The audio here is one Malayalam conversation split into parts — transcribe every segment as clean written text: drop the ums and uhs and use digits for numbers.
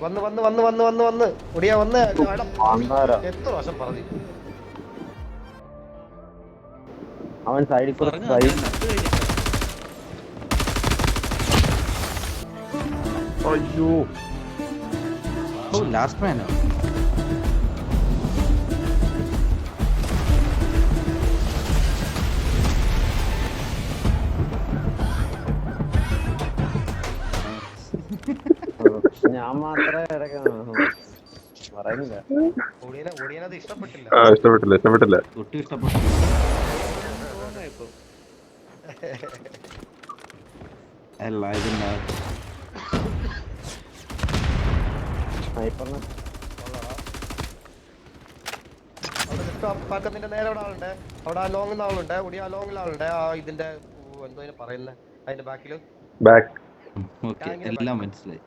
വന്ന് വന്ന് വന്ന് വന്ന് വന്ന് വന്ന് ഒടിയാ വന്ന് എത്ര വർഷം പറഞ്ഞു. അവൻ സൈഡിൽ കൂടെ അയ്യോ ലാസ്റ്റ് മാനോ ഞാൻ മാത്രമേ പറയുന്നില്ല. ഇഷ്ടപ്പെട്ടില്ല ഒട്ടും ഇഷ്ടപ്പെട്ടു. അല്ല ഇതിന്റെ സ്നൈപ്പറിന് പാക്കത്തിന്റെ നേരെ അവിടെ ആളുണ്ട്. അവിടെ ആ ലോങ്ങിൽ ആളുണ്ട്. ഒടിയ ആ ലോങ്ങിൽ ആളുണ്ട്. ആ ഇതിന്റെ എന്തോ പറയുന്നത് അതിന്റെ ബാക്കില് എല്ലാം മനസ്സിലായി.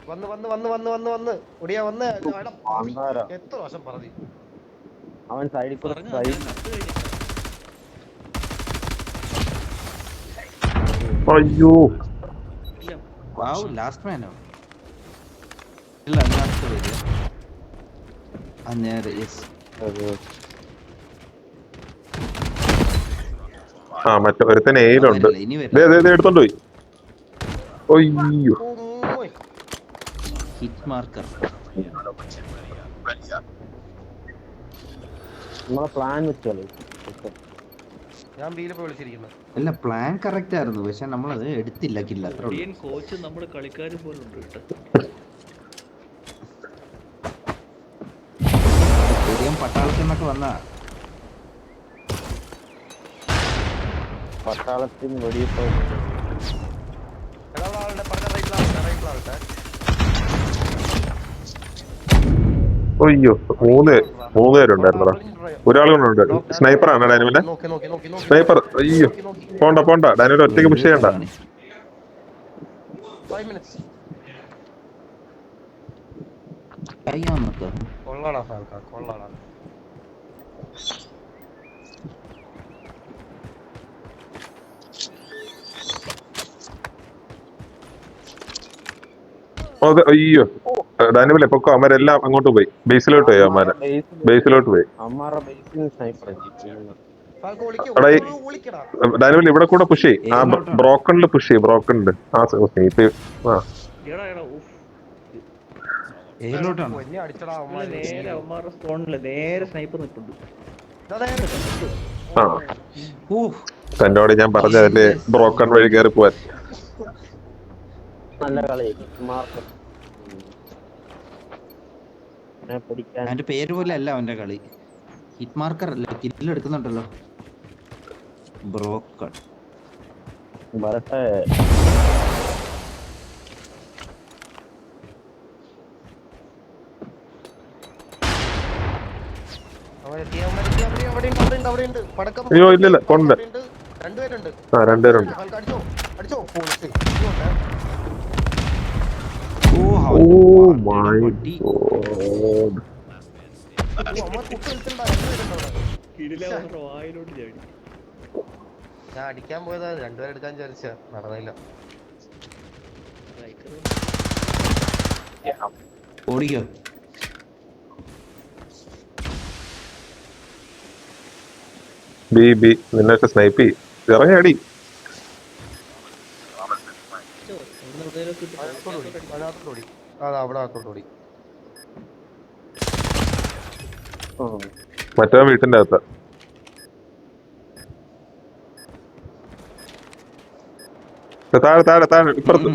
വന്ന് വന്ന് വന്ന് വന്ന് വന്ന് വന്ന് ഒടിയാ വന്ന് എത്ര വർഷം പറഞ്ഞു. അവൻ സൈഡിൽ കൂടെ അയ്യോ ലാസ്റ്റ് മാനോ ഇല്ല ലാസ്റ്റ് വരിക നേരെ യെസ്. ആ മറ്റേ ഒരുത്തൻ എയിലുണ്ട്. എടുത്തോണ്ട് പോയി. അയ്യോ ഹിറ്റ് മാർക്കർ നമ്മളെ പ്ലാൻ വെച്ചോളൂ. ഞാൻ ബിയിലിപ്പോ വിളിച്ചിരിക്കുന്നു. അല്ല പ്ലാൻ കറക്റ്റ് ആയിരുന്നു, പക്ഷെ നമ്മളത് എടുത്തില്ല. കില്ല കോച്ച് നമ്മുടെ കളിക്കാർ പോലുണ്ട് കേട്ടോ. പട്ടാളത്തിൽ നിന്നൊക്കെ വന്നാ പട്ടാളത്തിന് വെടിയിപ്പോ അയ്യോ മൂന്ന് പേരുണ്ടായിരുന്നടാ. ഒരാളുകൊണ്ട് സ്നൈപ്പറാണ് ഡാനുവിന്റെ സ്നൈപ്പർ. അയ്യോ പോണ്ട ഡാനുവിന്റെ ഒറ്റയ്ക്ക് പുഷ് ചെയ്യണ്ട. അയ്യോ ഡാനുവിലെ പൊക്കോ. അവന്മാരെല്ലാം അങ്ങോട്ട് പോയി. ബേസിലോട്ട് പോയി. ബേസിലോട്ട് പോയി. ഡാനുവിൽ ഇവിടെ കൂടെ പുഷ് ചെയ്യും. ആ ബ്രോക്കണില് പുഷ് ചെയ്യും. ബ്രോക്കണില് ആ സ്നൈപ്പ്. തന്നോട് ഞാൻ പറഞ്ഞതല്ലേ ബ്രോക്കൺ വഴി കയറി പോവാൻ. നല്ല കളി. അവന്റെ പേര് പോലെ അല്ല അവന്റെ കളി. ഹിറ്റ് മാർക്കർ അല്ല, കില്ല് എടുക്കുന്നുണ്ടല്ലോ. ബ്രോക്കൺ വരട്ടെ. അയ്യോ ഇല്ല കൊണ്ട് രണ്ടുപേരുണ്ട്. ഞാൻ അടിക്കാൻ പോയതാ. രണ്ടുപേരെ എടുക്കാൻ വിചാരിച്ച നടന്നില്ല. ഓടിക്കോ. നിന്നെ സ്നൈപ്പ് ചെയ്യും. ഇറങ്ങി അടി. മറ്റേ വീട്ടിന്റെ അകത്ത് താഴെ ഇപ്പുറത്ത്.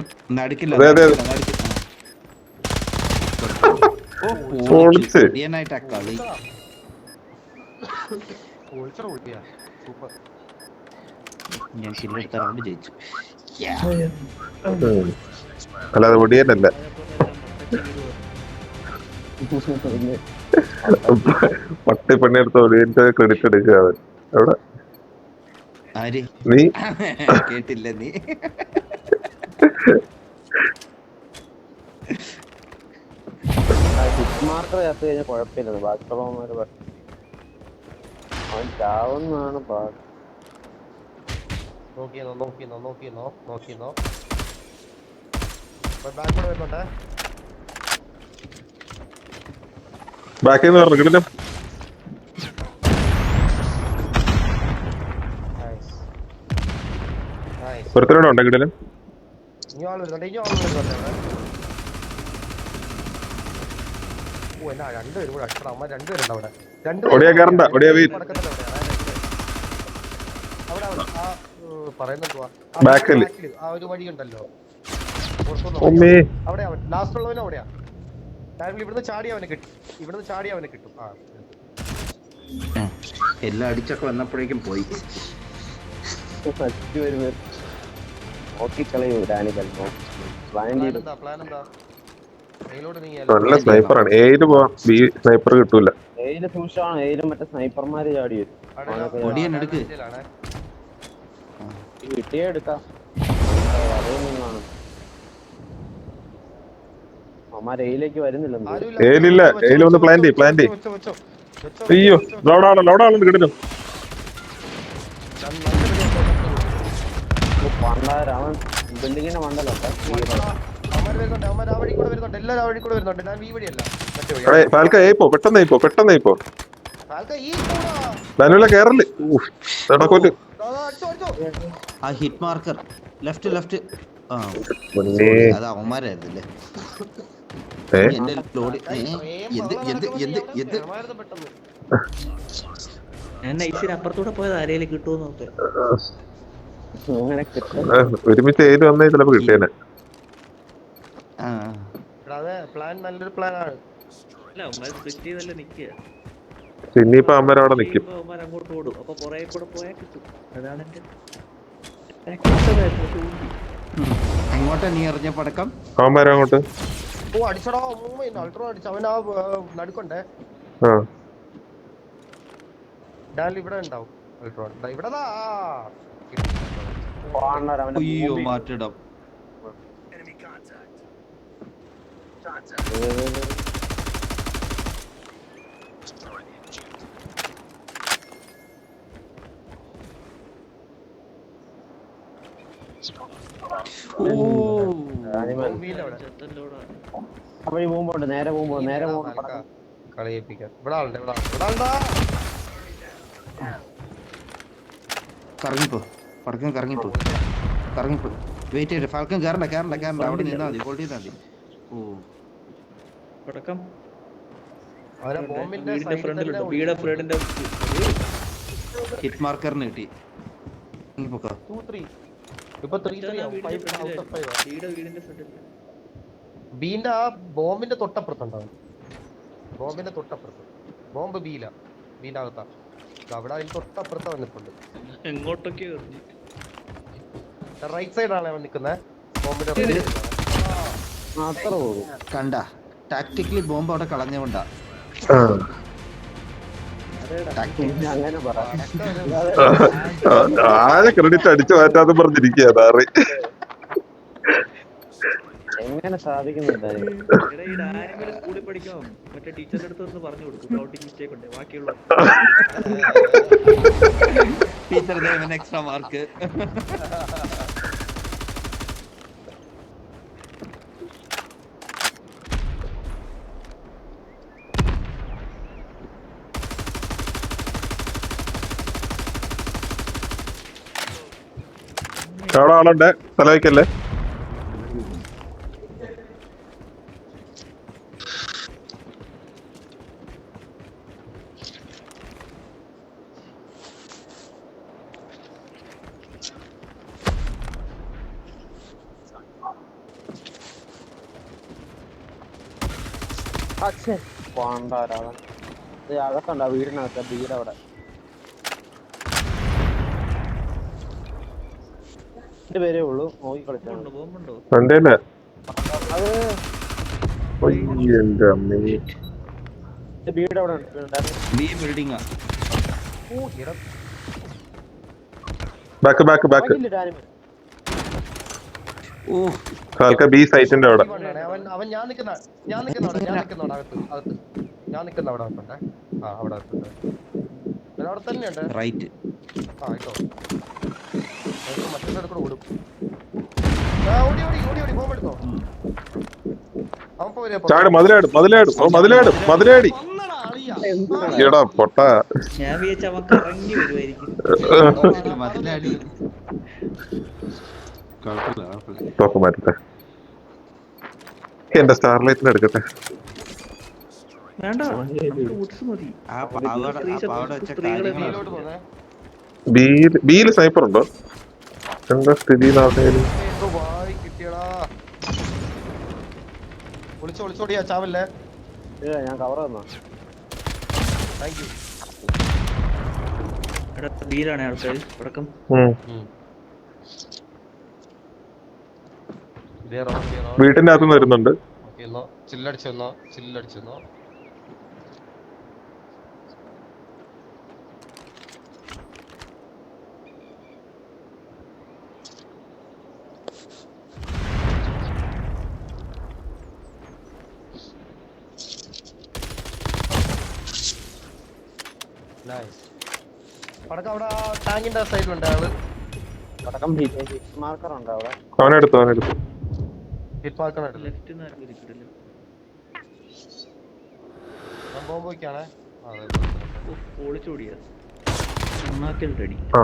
അല്ലാതെ ഒടിയനല്ല. പട്ടി പണിയെടുത്ത ഒടിയന്റെ ക്രെഡിറ്റ് എടുക്കുക അവൻ. എവിടെ നീ കേട്ടില്ല നീ. മാർക്കർ ചേർത്ത് കഴിഞ്ഞാൽ കുഴപ്പമില്ല. ബാക്കിയുള്ളവന്മാര് അവൻ ചാവുന്നാണ് പാട്. ノーキーノノーキーノノーキーノノーキーノ ノーキーノ നോക്കിയെന്നോ. 1 ബാക്ക് കൂടെ വരുന്നുണ്ടേ. ബാക്കിൽ നിന്ന് പറഞ്ഞു കിട്ടും. Nice nice. ഒരുത്തരോടെ ഉണ്ടോ കിട്ടലും? ഇനി ആൾ വരുന്നുണ്ട്, ഇനി ആൾ വരുന്നുണ്ട് അവിടെ. ഓ എന്നാ രണ്ടുപേരും കൂടെ അടിച്ചടാ. അമ്മ രണ്ടുപേരുണ്ട് അവിടെ. ഒടിയാ കയറണ്ട, ഒടിയാ വീ അവിടെ ആ പറയുന്നുണ്ടോ ബാക്കില്. ആ ഒരു വഴി ഉണ്ടല്ലോ ഒമ്മേ അവിടെ. അവൻ ലാസ്റ്റ് ഉള്ളവനും അവിടെയാ. ഇവിടുന്ന് ചാടി അവനെ കിട്ടും, ഇവിടുന്ന് ചാടി അവനെ കിട്ടും. ആ എല്ലാം അടിച്ചൊക്കെ വന്നപ്പോഴേക്കും പോയി. നോക്കിക്കളയൂ ഡാനിബൽ. പ്ലാൻ എന്താ? മേലോട്ട് നീങ്ങിയാലോ? നല്ല സ്നൈപ്പറാണ്. ഏത് പോവാം, ബി സ്നൈപ്പർ കിട്ടൂല. ഏയില് സൂക്ഷിച്ചാണ്, ഏയിലും മറ്റേ സ്നൈപ്പർമാര് ചാടി വരും. ഒടിയൻ എടുക്ക്. കിട്ടിയേ എടുക്കാം. അതൊന്നും കാണും. അമ്മാര് ഏയിലേക്ക് വരുന്നില്ലെന്ന്. ഏലില്ല, ഏല് വന്ന് പ്ലാന്റ് പ്ലാന്റ്. അയ്യോ ലോഡാളുണ്ട് കിട്ടും. പണ്ടാരവൻ ബിൽഡിങ്ങിന്റെ മണ്ടലൊക്കെ അവന്മാര് ആ വഴി കൂടെ വരുന്നുണ്ട്, എല്ലാവരും ആ വഴി കൂടെ വരുന്നുണ്ട്. ഞാൻ ഈ വഴിയല്ല, മറ്റേ വഴി. ഫാൽക്ക ഏപ്പോ പെട്ടെന്ന് ഏപ്പോ ആൾക്കാ ഈ കൂടാ. ധനുവിലെ കേറല്. കൊല്ല്. അടിച്ചോ. ആ ഹിറ്റ് മാർക്കർ ലെഫ്റ്റ്. ആ അത് അവന്മാരായിരുന്നല്ലേ. എന്റെ ലോഡ് പെട്ടെന്ന് ഞാൻ നൈസിന് അപ്പുറത്തൂടെ പോയത് ആരെയും കിട്ടുമോ നോക്കെ. അങ്ങനെ കിട്ടും. ഒരുമിച്ച് ഏല് വന്നേ ചിലപ്പോ കിട്ടിയേനെ. അതെ, പ്ലാൻ നല്ലൊരു പ്ലാനാണ്. അല്ല അവന്മാർ സ്പ്ലിറ്റ് ചെയ്തല്ലേ നിക്കുക. ഇനിയിപ്പോ അമ്മരവിടെ നിക്കും. അവന്മാർ അങ്ങോട്ട് ഓടും, അപ്പൊ പുറകെ കൂടെ പോയാൽ കിട്ടും. അതാണ് എന്റെ എങ്ങോട്ടാ നീ എറിഞ്ഞ പടക്കം? അവന്മാരും അങ്ങോട്ട്. ഓ അടിച്ചടാ, അൾട്രോ അടിച്ചു. അവൻ ആ നടുക്കുണ്ടേ. ആ ഡാൽ ഇവിടെ ഉണ്ടാവും. അൾട്രോ ഇവിടെ അയ്യോ മാറ്റിടാം. അവഴി പോകുമ്പോണ്ട് നേരെ പോകുമ്പോ കളിയിപ്പിക്കാം. ഇവിടെ ആളുണ്ട്. കറങ്ങിപ്പോ പടക്കം, കറങ്ങിപ്പോ. വെയിറ്റ് ചെയ്ത് ഫാൽക്കൻ കയറണ്ട. അവിടെ നിന്നാ മതി, ഹോൾഡ് ചെയ്താൽ മതി. ഓ പടക്കം അവനെ ബോംബിന്റെ വീടിന്റെ ഫ്രണ്ടിലുണ്ട്. വീടിന്റെ ഫ്രണ്ടിന്റെ ഹിറ്റ് മാർക്കറിന് കിട്ടി. പൊക്കോ. 2-3 ഇപ്പൊ 3-3 ഔട്ട് ഓഫ് 5. വീടിന്റെ ഫ്രണ്ടിൽ ബീന്റെ ആ ബോംബിന്റെ തൊട്ടപ്പുറത്തുണ്ടാവും. ബോംബിന്റെ തൊട്ടപ്പുറത്ത് ബോംബ് ബീന്റെ അകത്താ. അവിടെ അതിന് തൊട്ടപ്പുറത്ത് വന്നിട്ടുണ്ട്. എങ്ങോട്ടൊക്കെ റൈറ്റ് സൈഡാണ് അവൻ നിൽക്കുന്നത്. ബോംബിന്റെ അത്ര പോകും. കണ്ട ടാക്ടിക്കലി ബോംബ് അവിടെ കളഞ്ഞുകൊണ്ടാ. അങ്ങനെ പറ. ആരെ ക്രെഡിറ്റ് അടിച്ചു മാറ്റാന്ന് പറഞ്ഞിരിക്കുക താറി. എങ്ങനെ സാധിക്കുന്നുണ്ട്? സ്കൂളിൽ പഠിക്കാം. മറ്റേ ടീച്ചറിന്റെ അടുത്ത് ഒന്ന് പറഞ്ഞു കൊടുക്കും കൗണ്ടിങ് മിസ്റ്റേക്ക് ഉണ്ട്. ബാക്കിയുള്ള ടീച്ചർ എക്സ്ട്രാ മാർക്ക്. അവിടെ ആളുണ്ട്, സ്ഥലവയ്ക്കല്ലേ. പോണ്ടാരാവൻ അകത്തുണ്ടോ? വീടിനകത്ത് വീടവിടെ. എന്റെ പേരേ ഉള്ളൂ. നോക്കി കളിച്ചാൽ ബോംബുണ്ടോ? കണ്ടേനെ. അത് എന്റെ അമ്മേ, വീട് അവിടെ ബി ബിൽഡിംഗാ. ബാക്ക് ഓ കാൽക്ക ബി സൈറ്റിന്റെ അവിടെ. അവൻ ഞാൻ നിക്കുന്ന അവിടെ അകത്തുണ്ടേ. ആ അവിടെ അവിടെ തന്നെയുണ്ട്. റൈറ്റ്. ആ കേട്ടോ, മറ്റേ കൂടെ ഓടും. ഓടി ബോംബ് എടുത്തോ. ചാട് മതിലാടും മതിലാടി എടാ പൊട്ട ഞാൻ വിചാരിച്ച അവൻ കറങ്ങി വരുമായിരിക്കും. മതിലാടി കുഴപ്പമില്ല കുഴപ്പമില്ല. ടോപ്പ് മാറ്റട്ടെ, എന്റെ സ്റ്റാർലൈറ്റിന് എടുക്കട്ടെ. വേണ്ട വുഡ്സ് മതി. ആ പാവട വെച്ച സ്ത്രീകളെ കാര്യങ്ങളാണ്. ബിയില് സ്നൈപ്പർ ഉണ്ടോ? എന്താ സ്ഥിതി കിട്ടിയടാ. ഒളിച്ചോടിയാ ചാവല്ലേ. ഞാൻ കവർ തന്നോ. Thank you. എടാ ബീലാണ് ആൾക്കാർ തുടക്കം. വീട്ടിന്റെ അകത്തുനിന്ന് വരുന്നുണ്ട്. ചില്ലടിച്ചെന്നോ. പടക്കം അവിടെ ടാങ്കിന്റെ സൈഡിലുണ്ട് ആള്. പടക്കം മാർക്കർ ഉണ്ടോ അവിടെ? അവനെടുത്തു ഹിറ്റ് മാർക്കർ ലെഫ്റ്റ് നിന്ന് ഇരിക്കട്ടില്ല. ബോംബോയ്ക്കാണേ. ഒളിച്ചോടിയാ റെഡി. ആ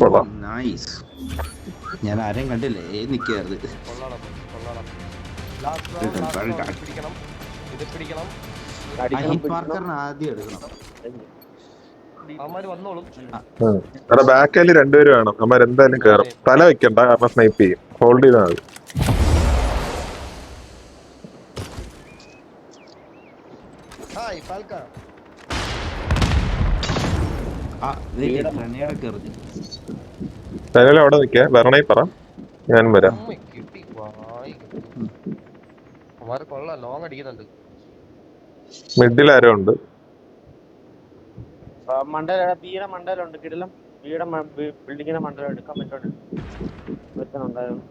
കൊള്ളാം. നൈസ്. ഞാൻ ആരെയും കണ്ടില്ലേ നിക്കാറ്. കൊള്ളാം. പിടിക്കണം. ഇത് പിടിക്കണം. ഹിറ്റ് മാർക്കറിന് ആദ്യം എടുക്കണം. അവന്മാര് വന്നോളും. എടാ ബാക്കിൽ രണ്ടുപേരും വേണം. അമ്മ എന്തായാലും കേറും. തല വെക്കണ്ട, അമ്മ സ്നൈപ്പ് ചെയ്യും. ഹോൾഡ് ചെയ്താൽ മതി. ഹായ് ഫാൽക്ക. ഗ്രനേഡൊക്കെ എറിഞ്ഞു. തല അവിടെ നിൽക്കേ, വരണേ പറ, ഞാൻ വരാം. കിട്ടി. അവന്മാര് കൊള്ളാം, ലോങ് അടിക്കുന്നുണ്ട്. മിഡിൽ ആരോ ഉണ്ട്. മണ്ടല ബീയുടെ മണ്ടലുണ്ട് കിടിലം. ബീയുടെ ബിൽഡിങ്ങിന്റെ മണ്ടലം എടുക്കാൻ പറ്റുന്നുണ്ടായിരുന്നു.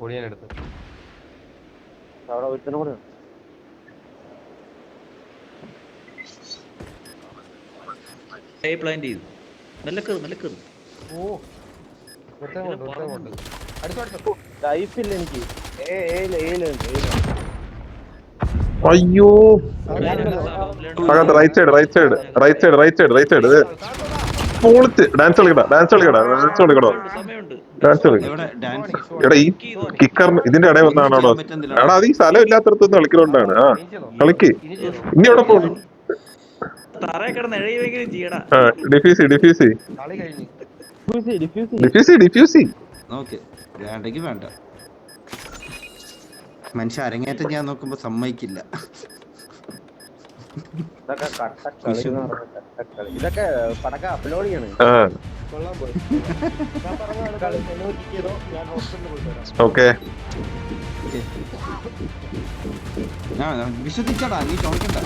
പൊടിയാനെടുത്ത് അവിടെ ഒരുത്തനും കൂടെ പ്ലാന്റ് ചെയ്തു. നല്ല കയറും. ഓ അടുത്തടുത്ത് ലൈഫില്ല എനിക്ക്. അയ്യോ റൈറ്റ് സൈഡ് പൊളിച്ച്. ഡാൻസ് കളിക്കടാ. സമയമുണ്ട്. എവിടെ ഡാൻസ് എടാ ഈ കിക്കറിന് ഇതിന്റെ ഇടയിൽ വന്നാണോ? എടാ അത് ഈ സ്ഥലം ഇല്ലാത്തടത്തൊന്നും കളിക്കലുണ്ടാണ്. ആ കളിക്ക്. ഇനി എവിടെ പോകുന്നു? തറയെ കിടന്ന് എഴയുമെങ്കിലും ചെയ്യടാ. ഡിഫ്യൂസി കളി കഴിഞ്ഞു. ഓക്കെ വേണ്ടെങ്കിൽ വേണ്ട. മനുഷ്യ അരങ്ങേറ്റം ഞാൻ നോക്കുമ്പോ സമ്മതിക്കില്ല. ഇതൊക്കെ പടക്കം അപ്ലോഡ് ചെയ്യണം. കൊള്ളാൻ പോയി. ഞാൻ ഹോസ്പിറ്റലിൽ പോയിട്ട് വരാം. ഓക്കെ വിശ്വസിച്ചടാ, നീ ചോദിക്കണ്ട.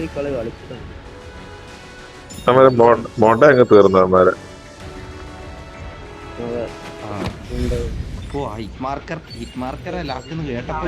ഈ കളി കളിച്ചിട്ടുണ്ട്. നമ്മളെ മോണ്ട അങ്ങ് തീർന്നു അവന്മാരെ. ഓ ഹിറ്റ് മാർക്കർ ലാസ്റ്റ് കേട്ടപ്പോ